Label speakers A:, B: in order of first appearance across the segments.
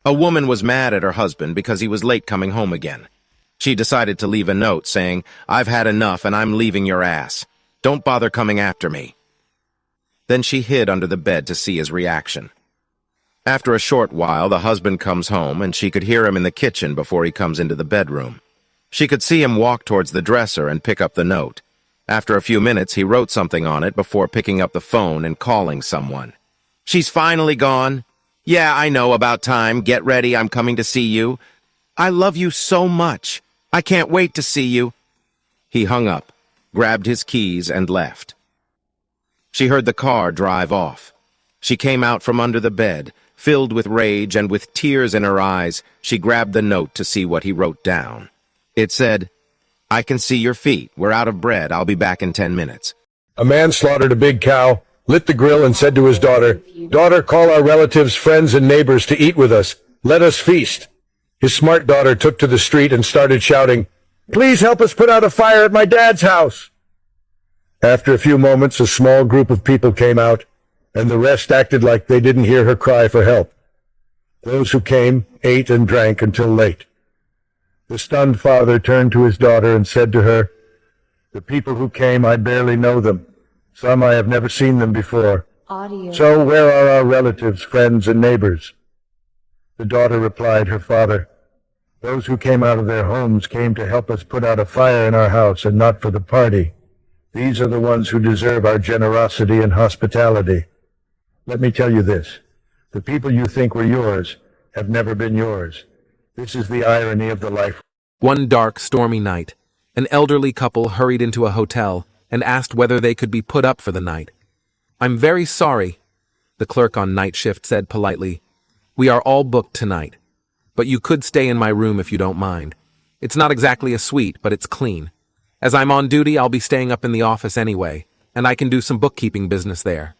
A: A woman was mad at her husband because he was late coming home again. She decided to leave a note saying, "I've had enough and I'm leaving your ass. Don't bother coming after me." Then she hid under the bed to see his reaction. After a short while, the husband comes home and she could hear him in the kitchen before he comes into the bedroom. She could see him walk towards the dresser and pick up the note. After a few minutes, he wrote something on it before picking up the phone and calling someone. "She's finally gone. Yeah, I know, about time. Get ready, I'm coming to see you. I love you so much. I can't wait to see you." He hung up, grabbed his keys, and left. She heard the car drive off. She came out from under the bed, filled with rage and with tears in her eyes. She grabbed the note to see what he wrote down. It said, "I can see your feet. We're out of bread. I'll be back in 10 minutes.
B: A man slaughtered a big cow, lit the grill, and said to his daughter, "Daughter, call our relatives, friends, and neighbors to eat with us. Let us feast." His smart daughter took to the street and started shouting, "Please help us put out a fire at my dad's house." After a few moments, a small group of people came out, and the rest acted like they didn't hear her cry for help. Those who came ate and drank until late. The stunned father turned to his daughter and said to her, "The people who came, I barely know them. Some I have never seen them before. So where are our relatives, friends, and neighbors?" The daughter replied her father, "Those who came out of their homes came to help us put out a fire in our house and not for the party. These are the ones who deserve our generosity and hospitality. Let me tell you this. The people you think were yours have never been yours. This is the irony of the life."
C: One dark, stormy night, an elderly couple hurried into a hotel and asked whether they could be put up for the night. "I'm very sorry," the clerk on night shift said politely. "We are all booked tonight, but you could stay in my room if you don't mind. It's not exactly a suite, but it's clean. As I'm on duty, I'll be staying up in the office anyway, and I can do some bookkeeping business there."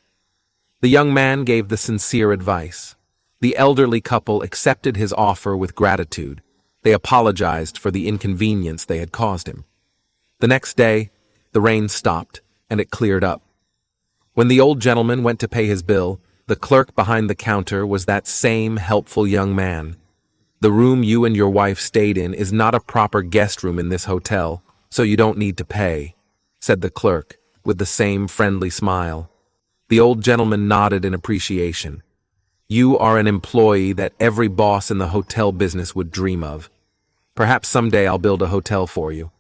C: The young man gave the sincere advice. The elderly couple accepted his offer with gratitude. They apologized for the inconvenience they had caused him. The next day, the rain stopped, and it cleared up. When the old gentleman went to pay his bill, the clerk behind the counter was that same helpful young man. "The room you and your wife stayed in is not a proper guest room in this hotel, so you don't need to pay," said the clerk, with the same friendly smile. The old gentleman nodded in appreciation. "You are an employee that every boss in the hotel business would dream of. Perhaps someday I'll build a hotel for you."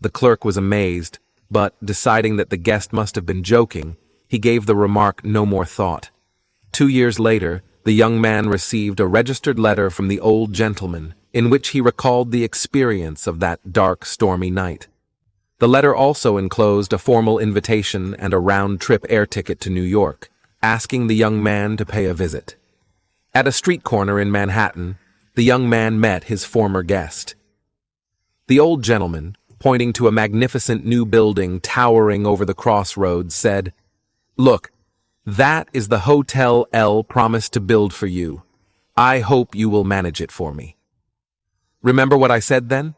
C: The clerk was amazed, but, deciding that the guest must have been joking, he gave the remark no more thought. 2 years later, the young man received a registered letter from the old gentleman, in which he recalled the experience of that dark, stormy night. The letter also enclosed a formal invitation and a round-trip air ticket to New York, asking the young man to pay a visit. At a street corner in Manhattan, the young man met his former guest. The old gentleman, pointing to a magnificent new building towering over the crossroads, said, "Look, that is the Hotel L promised to build for you. I hope you will manage it for me." Remember what I said then?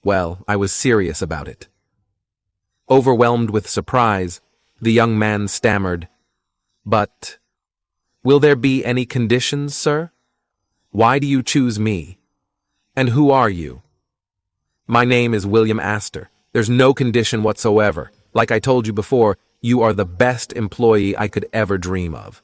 C: Well, I was serious about it. Overwhelmed with surprise, the young man stammered, "But, will there be any conditions, sir? Why do you choose me? And who are you?" "My name is William Astor. There's no condition whatsoever. Like I told you before, you are the best employee I could ever dream of."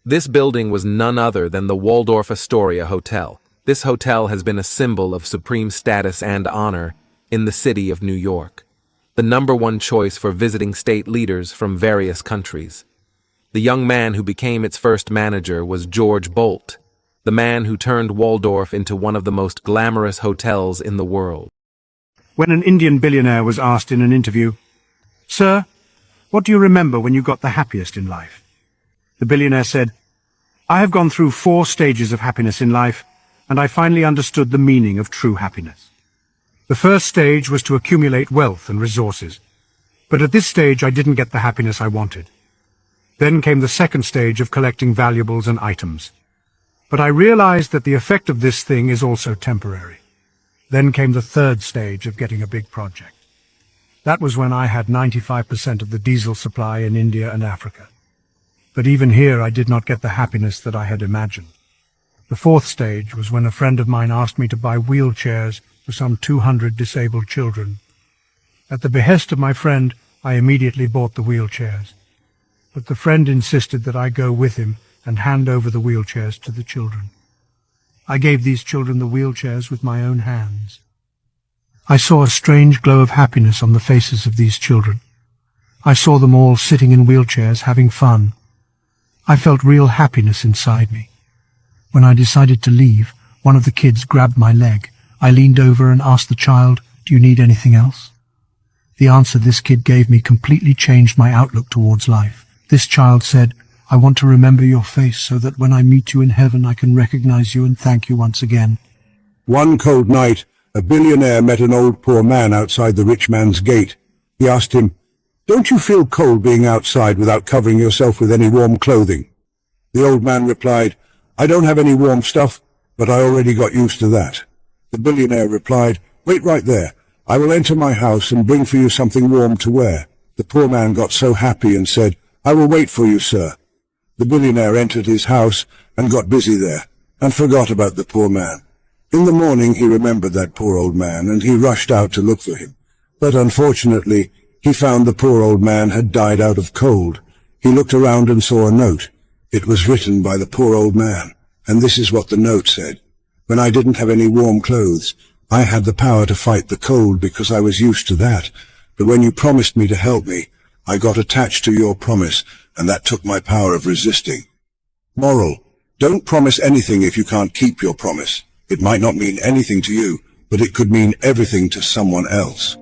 C: This building was none other than the Waldorf Astoria Hotel. This hotel has been a symbol of supreme status and honor in the city of New York, the #1 choice for visiting state leaders from various countries. The young man who became its first manager was George Bolt, the man who turned Waldorf into one of the most glamorous hotels in the world.
D: When an Indian billionaire was asked in an interview, "Sir, what do you remember when you got the happiest in life?" The billionaire said, "I have gone through 4 stages of happiness in life, and I finally understood the meaning of true happiness. The first stage was to accumulate wealth and resources, but at this stage I didn't get the happiness I wanted. Then came the second stage of collecting valuables and items. But I realized that the effect of this thing is also temporary. Then came the third stage of getting a big project. That was when I had 95% of the diesel supply in India and Africa. But even here I did not get the happiness that I had imagined. The fourth stage was when a friend of mine asked me to buy wheelchairs for some 200 disabled children. At the behest of my friend, I immediately bought the wheelchairs. But the friend insisted that I go with him and hand over the wheelchairs to the children. I gave these children the wheelchairs with my own hands. I saw a strange glow of happiness on the faces of these children. I saw them all sitting in wheelchairs having fun. I felt real happiness inside me. When I decided to leave, one of the kids grabbed my leg. I leaned over and asked the child, "Do you need anything else?" The answer this kid gave me completely changed my outlook towards life. This child said, "I want to remember your face so that when I meet you in heaven I can recognize you and thank you once again."
B: One cold night, a billionaire met an old poor man outside the rich man's gate. He asked him, "Don't you feel cold being outside without covering yourself with any warm clothing?" The old man replied, "I don't have any warm stuff, but I already got used to that." The billionaire replied, "Wait right there. I will enter my house and bring for you something warm to wear." The poor man got so happy and said, "I will wait for you, sir." The billionaire entered his house and got busy there, and forgot about the poor man. In the morning he remembered that poor old man, and he rushed out to look for him. But unfortunately, he found the poor old man had died out of cold. He looked around and saw a note. It was written by the poor old man, and this is what the note said. "When I didn't have any warm clothes, I had the power to fight the cold because I was used to that. But when you promised me to help me, I got attached to your promise, and that took my power of resisting." Moral: don't promise anything if you can't keep your promise. It might not mean anything to you, but it could mean everything to someone else.